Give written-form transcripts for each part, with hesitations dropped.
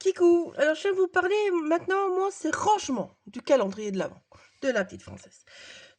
Kikou, alors je vais vous parler maintenant, moi, c'est rangement du calendrier de l'Avent, de la petite Française.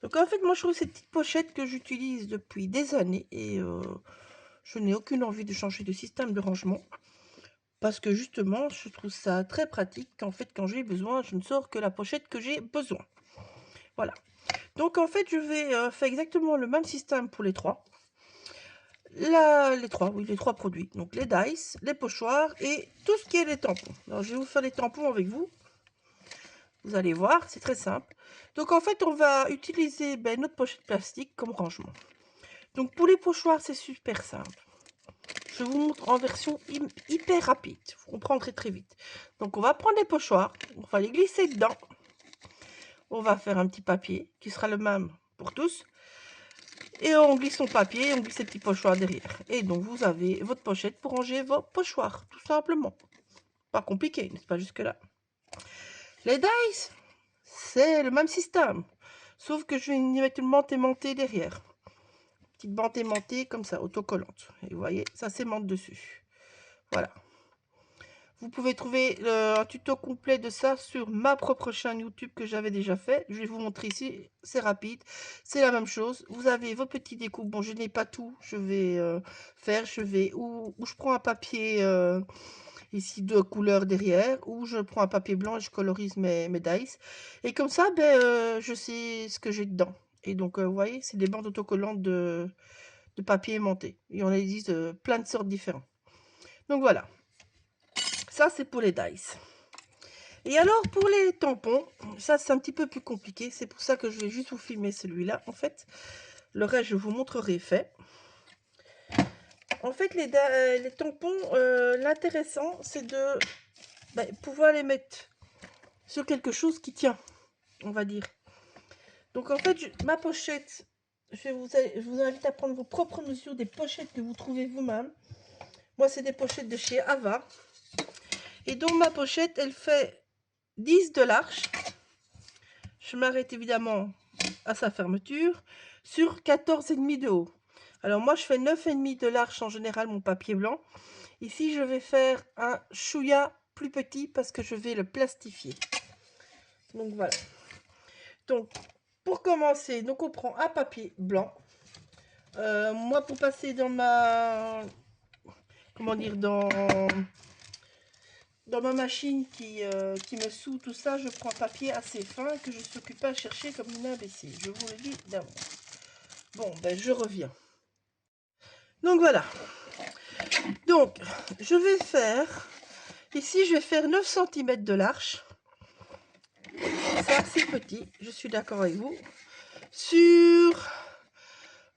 Donc en fait, moi, je trouve cette petite pochette que j'utilise depuis des années et je n'ai aucune envie de changer de système de rangement parce que justement, je trouve ça très pratique qu'en fait, quand j'ai besoin, je ne sors que la pochette que j'ai besoin. Voilà. Donc en fait, je vais faire exactement le même système pour les trois. Les trois produits. Donc les dice, les pochoirs et tout ce qui est les tampons. Alors je vais vous faire les tampons avec vous. Vous allez voir, c'est très simple. Donc en fait, on va utiliser notre pochette plastique comme rangement. Donc pour les pochoirs, c'est super simple. Je vous montre en version hyper rapide. Vous comprendrez très vite. Donc on va prendre les pochoirs, on va les glisser dedans. On va faire un petit papier qui sera le même pour tous. Et on glisse son papier, on glisse ces petits pochoirs derrière. Et donc vous avez votre pochette pour ranger vos pochoirs, tout simplement. Pas compliqué, n'est-ce pas jusque-là? Les dice, c'est le même système. Sauf que je vais y mettre une bande aimantée derrière. Petite bande aimantée comme ça, autocollante. Et vous voyez, ça s'aimante dessus. Voilà. Vous pouvez trouver un tuto complet de ça sur ma propre chaîne YouTube que j'avais déjà fait. Je vais vous montrer ici, c'est rapide. C'est la même chose. Vous avez vos petits découpes. Bon, je n'ai pas tout. Je vais faire, où je prends un papier ici de couleur derrière, ou je prends un papier blanc et je colorise mes dice. Et comme ça, je sais ce que j'ai dedans. Et donc, vous voyez, c'est des bandes autocollantes de papier aimanté. Et on existe plein de sortes différentes. Donc voilà, ça c'est pour les dice. Et alors pour les tampons, ça c'est un petit peu plus compliqué. C'est pour ça que je vais juste vous filmer celui-là. En fait, le reste je vous montrerai fait. En fait, les tampons, l'intéressant c'est de pouvoir les mettre sur quelque chose qui tient, on va dire. Donc en fait, ma pochette, je vous invite à prendre vos propres mesures des pochettes que vous trouvez vous-même. Moi, c'est des pochettes de chez Ava. Et donc ma pochette, elle fait 10 de large. Je m'arrête évidemment à sa fermeture sur 14,5 de haut. Alors moi, je fais 9,5 de large en général, mon papier blanc. Ici, je vais faire un chouïa plus petit parce que je vais le plastifier. Donc voilà. Donc, pour commencer, donc on prend un papier blanc. Moi, pour passer dans ma... Comment dire, dans ma machine qui me soud tout ça, je prends un papier assez fin que je ne s'occupe pas à chercher comme une imbécile. Je vous le dis d'avance. Bon, je reviens. Donc voilà. Donc, je vais faire... Ici, je vais faire 9 cm de large. C'est assez petit, je suis d'accord avec vous. Sur...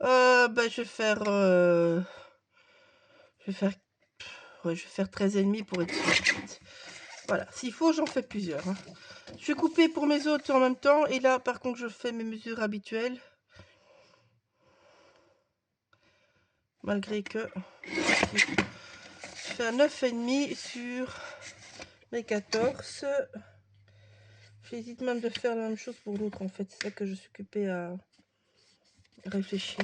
je vais faire... je vais faire 13,5 pour être sûr. Voilà, s'il faut, j'en fais plusieurs. Hein. Je vais couper pour mes autres en même temps. Et là, par contre, je fais mes mesures habituelles. Malgré que... Je fais un 9,5 sur mes 14. J'hésite même de faire la même chose pour l'autre, en fait. C'est ça que je suis occupée à réfléchir.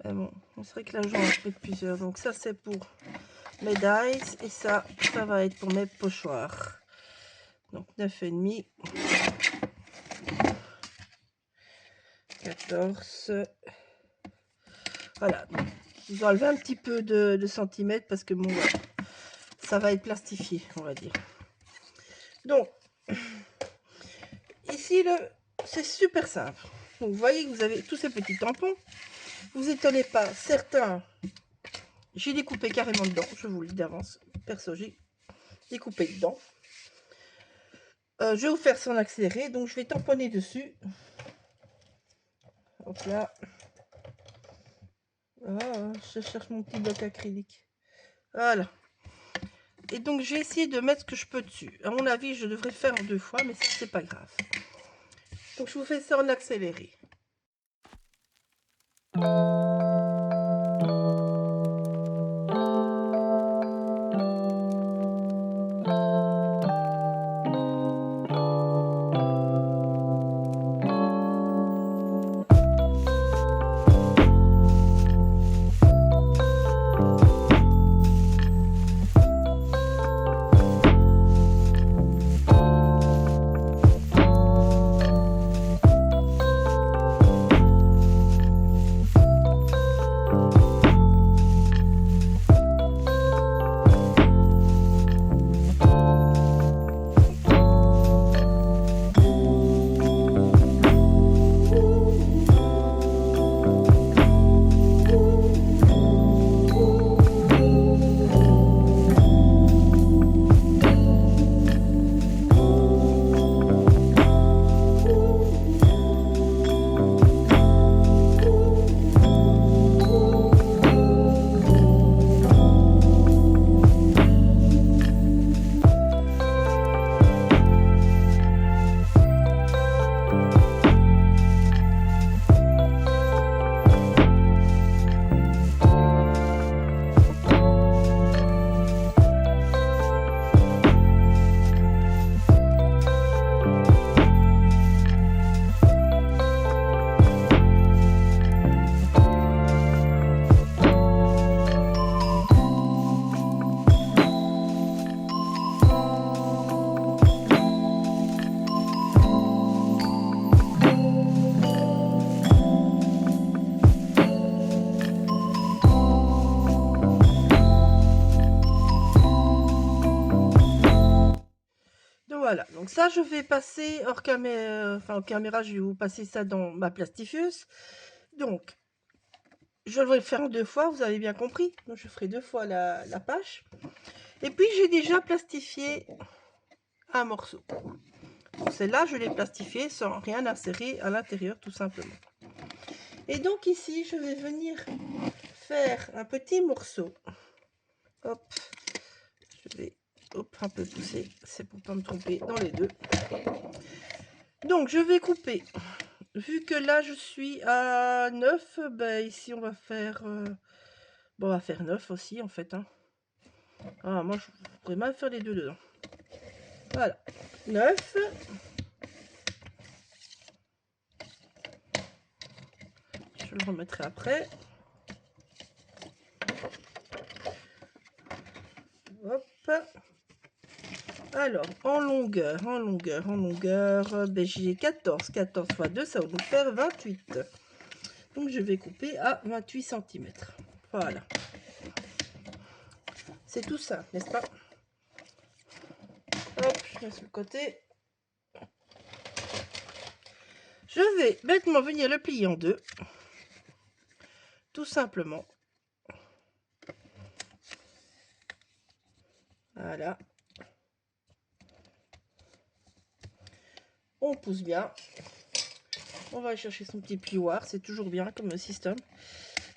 Mais bon, c'est vrai que là, j'en fais plusieurs. Donc ça, c'est pour mes dice. Et ça va être pour mes pochoirs. Donc 9,5. 14. Voilà. Vous enlevez un petit peu de centimètres parce que bon, voilà, ça va être plastifié, on va dire. Donc, ici, c'est super simple. Donc, vous voyez que vous avez tous ces petits tampons. Vous étonnez pas, certains, j'ai découpé carrément dedans, je vous le dis d'avance. Perso, j'ai découpé dedans. Je vais vous faire ça en accéléré, donc je vais tamponner dessus. Hop là. Ah, je cherche mon petit bloc acrylique. Voilà. Et donc, j'ai essayé de mettre ce que je peux dessus. À mon avis, je devrais le faire en 2 fois, mais ça, c'est pas grave. Donc, je vous fais ça en accéléré. Voilà, donc ça, je vais passer hors caméra, enfin en caméra, je vais vous passer ça dans ma plastifieuse. Donc, je vais le faire en 2 fois, vous avez bien compris. Donc, je ferai 2 fois la page. Et puis, j'ai déjà plastifié un morceau. Celle-là, je l'ai plastifiée sans rien insérer à l'intérieur, tout simplement. Et donc, ici, je vais venir faire un petit morceau. Hop, je vais un peu pousser, c'est pour pas me tromper dans les deux. Donc, je vais couper. Vu que là, je suis à 9, ben ici, on va faire... bon, on va faire 9 aussi, en fait. Hein. Ah, moi, je pourrais mal faire les deux dedans. Voilà. 9. Je le remettrai après. Hop. Alors, en longueur, ben, j'ai 14. 14 fois 2, ça va nous faire 28. Donc, je vais couper à 28 cm. Voilà. C'est tout ça, n'est-ce pas? Hop, je mets sur le côté. Je vais bêtement venir le plier en deux. Tout simplement. Voilà. On pousse bien. On va aller chercher son petit plioir. C'est toujours bien comme système,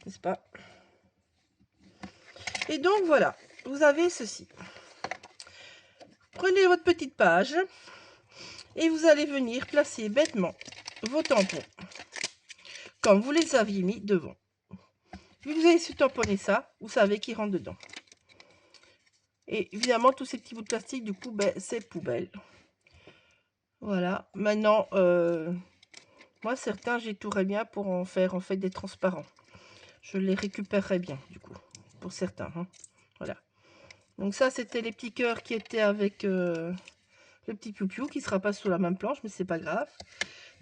n'est-ce pas? Et donc voilà, vous avez ceci. Prenez votre petite page et vous allez venir placer bêtement vos tampons comme vous les aviez mis devant. Vu que vous avez su tamponner ça, vous savez qu'ils rentrent dedans. Et évidemment, tous ces petits bouts de plastique, du coup, ben, c'est poubelle. Voilà. Maintenant, moi, certains, j'étourerais bien pour en faire en fait des transparents. Je les récupérerai bien, du coup, pour certains. Hein. Voilà. Donc ça, c'était les petits cœurs qui étaient avec le petit piou-piou, qui ne sera pas sur la même planche, mais c'est pas grave.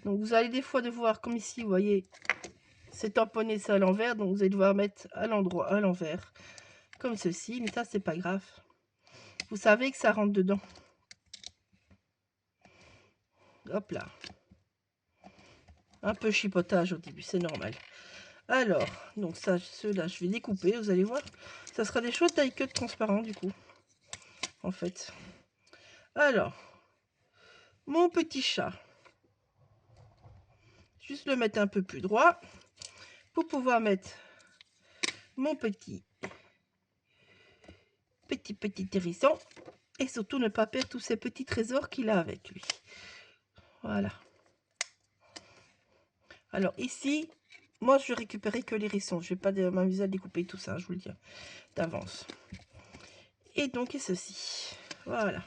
Donc vous allez des fois devoir, comme ici, vous voyez, c'est tamponné ça à l'envers, donc vous allez devoir mettre à l'endroit, à l'envers, comme ceci, mais ça, c'est pas grave. Vous savez que ça rentre dedans. Hop là. Un peu chipotage au début, c'est normal. Alors, donc ça, ceux-là, je vais découper, vous allez voir. Ça sera des chouettes taille queue transparents, du coup, en fait. Alors, mon petit chat. Juste le mettre un peu plus droit pour pouvoir mettre mon petit hérisson. Et surtout ne pas perdre tous ces petits trésors qu'il a avec lui. Voilà. Alors ici, moi je vais récupérer que l'hérisson. Je ne vais pas m'amuser à découper tout ça, je vous le dis d'avance. Et donc, et ceci. Voilà.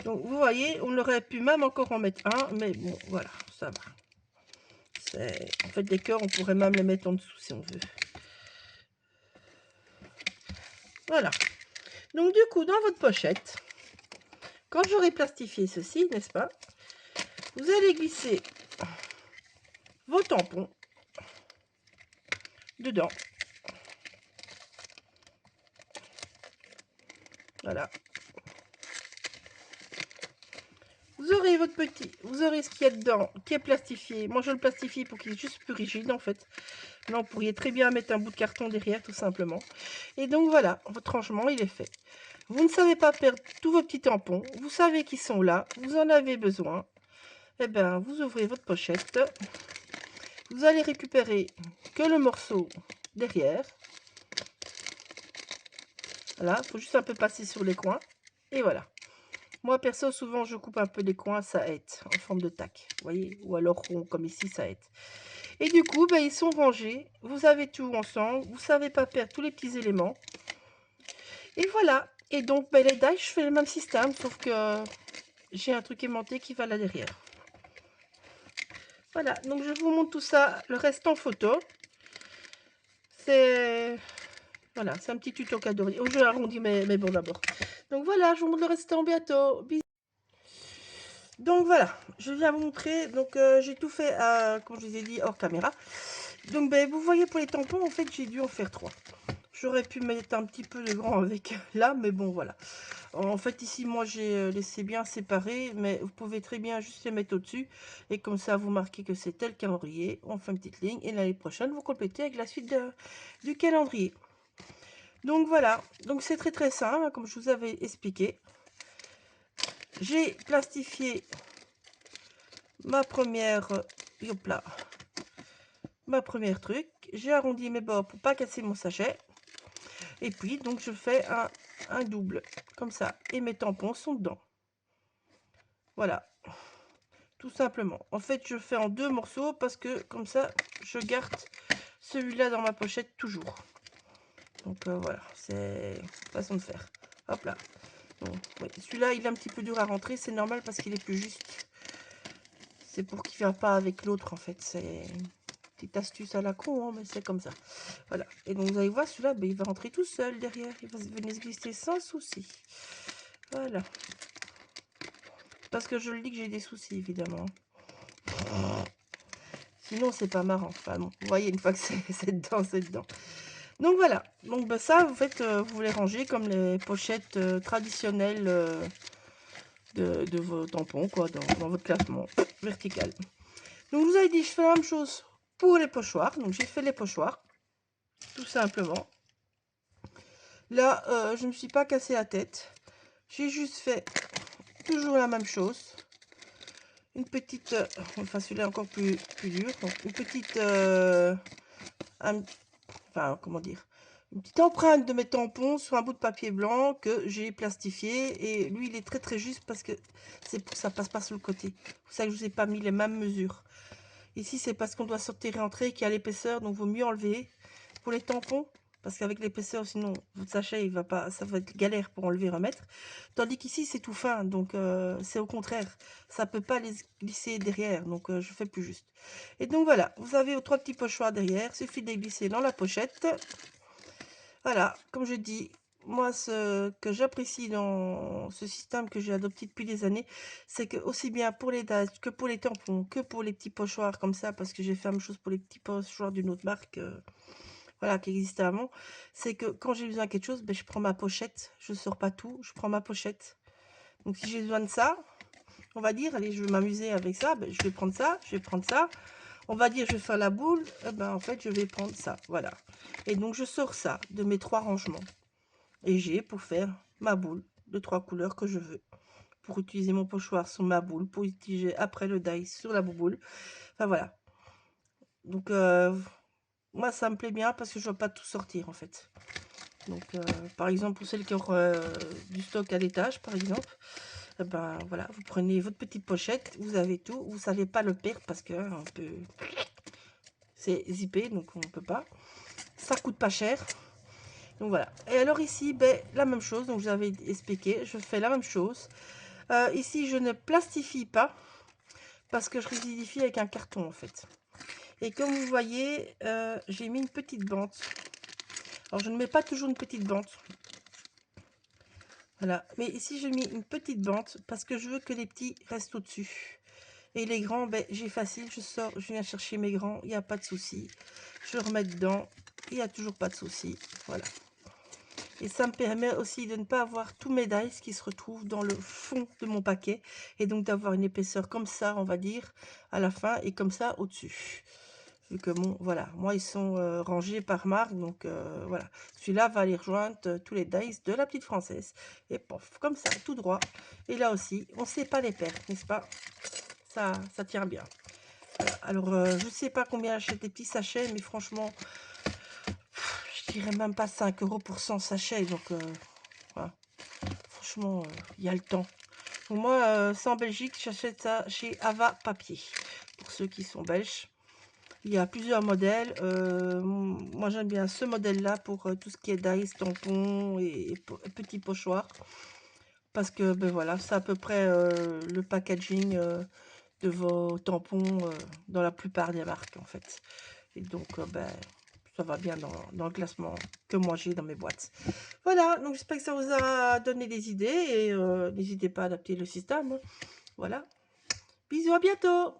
Donc vous voyez, on aurait pu même encore en mettre un, mais bon, voilà, ça va. En fait, des cœurs, on pourrait même les mettre en dessous si on veut. Voilà. Donc du coup, dans votre pochette, quand j'aurai plastifié ceci, n'est-ce pas, vous allez glisser vos tampons dedans. Voilà. Vous aurez votre petit, vous aurez ce qu'il y a dedans qui est plastifié. Moi, je le plastifie pour qu'il est juste plus rigide en fait. Là, on pourrait très bien mettre un bout de carton derrière, tout simplement. Et donc voilà, votre rangement, il est fait. Vous ne savez pas perdre tous vos petits tampons. Vous savez qu'ils sont là. Vous en avez besoin. Eh bien, vous ouvrez votre pochette. Vous allez récupérer que le morceau derrière. Voilà, il faut juste un peu passer sur les coins. Et voilà. Moi, perso, souvent, je coupe un peu les coins, ça aide, en forme de tac. Vous voyez? Ou alors rond, comme ici, ça aide. Et du coup, ben, ils sont rangés. Vous avez tout ensemble. Vous ne savez pas perdre tous les petits éléments. Et voilà. Et donc, ben, les die, je fais le même système, sauf que j'ai un truc aimanté qui va là derrière. Voilà. Donc, je vous montre tout ça, le reste en photo. C'est... Voilà, c'est un petit tuto cadeau. Oh, je arrondis mes bords d'abord. Donc voilà, je vous montre le restant bientôt. Bisous. Donc voilà, je viens vous montrer. Donc j'ai tout fait, comme je vous ai dit, hors caméra. Donc ben, vous voyez pour les tampons, en fait, j'ai dû en faire 3. J'aurais pu mettre un petit peu de grand avec là, mais bon, voilà. En fait, ici, moi, j'ai laissé bien séparé, mais vous pouvez très bien juste les mettre au-dessus. Et comme ça, vous marquez que c'est tel calendrier. On fait une petite ligne. Et l'année prochaine, vous complétez avec la suite du calendrier. Donc, voilà. Donc, c'est très, très simple, hein, comme je vous avais expliqué. J'ai plastifié ma première... hop là, ma première truc. J'ai arrondi mes bords pour pas casser mon sachet. Et puis, donc, je fais un double, comme ça. Et mes tampons sont dedans. Voilà. Tout simplement. En fait, je fais en 2 morceaux parce que, comme ça, je garde celui-là dans ma pochette toujours. Donc, voilà. C'est façon de faire. Hop là. Bon, ouais. Celui-là, il est un petit peu dur à rentrer. C'est normal parce qu'il est plus juste. C'est pour qu'il ne vienne pas avec l'autre, en fait. C'est une petite astuce à la con, hein, mais c'est comme ça. Voilà. Et donc, vous allez voir, celui-là, ben, il va rentrer tout seul derrière. Il va venir se glisser sans souci. Voilà. Parce que je le dis que j'ai des soucis, évidemment. Sinon, c'est pas marrant. Enfin, bon, vous voyez, une fois que c'est dedans, c'est dedans. Donc, voilà. Donc, ben, ça, vous faites, vous les rangez comme les pochettes traditionnelles de vos tampons, quoi, dans votre classement vertical. Donc, vous avez dit, je fais la même chose pour les pochoirs. Donc, j'ai fait les pochoirs, tout simplement. Là, je ne me suis pas cassé la tête. J'ai juste fait toujours la même chose. Une petite... enfin, celui-là encore plus dur. Donc, une petite... enfin, comment dire, une petite empreinte de mes tampons sur un bout de papier blanc que j'ai plastifié. Et lui, il est très très juste parce que ça passe pas sur le côté. C'est pour ça que je vous ai pas mis les mêmes mesures. Ici, c'est parce qu'on doit sortir et rentrer qu'il y a l'épaisseur, donc vaut mieux enlever pour les tampons. Parce qu'avec l'épaisseur, sinon, votre sachet, il va pas, ça va être galère pour enlever et remettre. Tandis qu'ici, c'est tout fin, donc c'est au contraire. Ça peut pas les glisser derrière, donc je fais plus juste. Et donc voilà, vous avez vos 3 petits pochoirs derrière. Suffit de les glisser dans la pochette. Voilà, comme je dis, moi, ce que j'apprécie dans ce système que j'ai adopté depuis des années, c'est que aussi bien pour les dates que pour les tampons, que pour les petits pochoirs comme ça, parce que j'ai fait la même chose pour les petits pochoirs d'une autre marque, voilà, qui existait avant, c'est que quand j'ai besoin de quelque chose, ben, je prends ma pochette, je sors pas tout, je prends ma pochette. Donc si j'ai besoin de ça, on va dire, allez, je vais m'amuser avec ça, ben, je vais prendre ça, je vais prendre ça. On va dire, je vais faire la boule, eh ben, en fait, je vais prendre ça, voilà. Et donc, je sors ça de mes 3 rangements. Et j'ai pour faire ma boule de 3 couleurs que je veux. Pour utiliser mon pochoir sur ma boule, pour utiliser après le dice sur la bouboule. Enfin, voilà. Donc, moi, ça me plaît bien parce que je ne dois pas tout sortir, en fait. Donc, par exemple, pour celles qui ont du stock à l'étage, par exemple, eh ben, voilà, vous prenez votre petite pochette, vous avez tout, vous ne savez pas le perdre parce que on peut... c'est zippé, donc on ne peut pas. Ça coûte pas cher. Donc voilà. Et alors ici, ben, la même chose, donc je vous avais expliqué, je fais la même chose. Ici, je ne plastifie pas parce que je rigidifie avec un carton, en fait. Et comme vous voyez, j'ai mis une petite bande. Alors, je ne mets pas toujours une petite bande. Voilà. Mais ici, j'ai mis une petite bande parce que je veux que les petits restent au-dessus. Et les grands, ben, j'ai facile, je sors, je viens chercher mes grands, il n'y a pas de souci. Je remets dedans, il n'y a toujours pas de souci. Voilà. Et ça me permet aussi de ne pas avoir tous mes dice qui se retrouvent dans le fond de mon paquet. Et donc d'avoir une épaisseur comme ça, on va dire, à la fin. Et comme ça, au-dessus. Vu que, bon, voilà. Moi, ils sont rangés par marque. Donc, voilà. Celui-là va aller rejoindre tous les dice de la petite française. Et pof, comme ça, tout droit. Et là aussi, on ne sait pas les perdre, n'est-ce pas? Ça tient bien. Voilà. Alors, je ne sais pas combien j'achète des petits sachets. Mais franchement... je dirais même pas 5 € pour 100 sachets, donc voilà. Franchement, il y a le temps. Donc moi, c'est en Belgique, j'achète ça chez Ava Papier, pour ceux qui sont belges. Il y a plusieurs modèles. Moi, j'aime bien ce modèle-là pour tout ce qui est dice, tampons et petits pochoirs. Parce que, ben voilà, c'est à peu près le packaging de vos tampons dans la plupart des marques, en fait. Et donc, ben, ça va bien dans le classement que moi j'ai dans mes boîtes. Voilà, donc j'espère que ça vous a donné des idées et n'hésitez pas à adapter le système. Voilà. Bisous, à bientôt!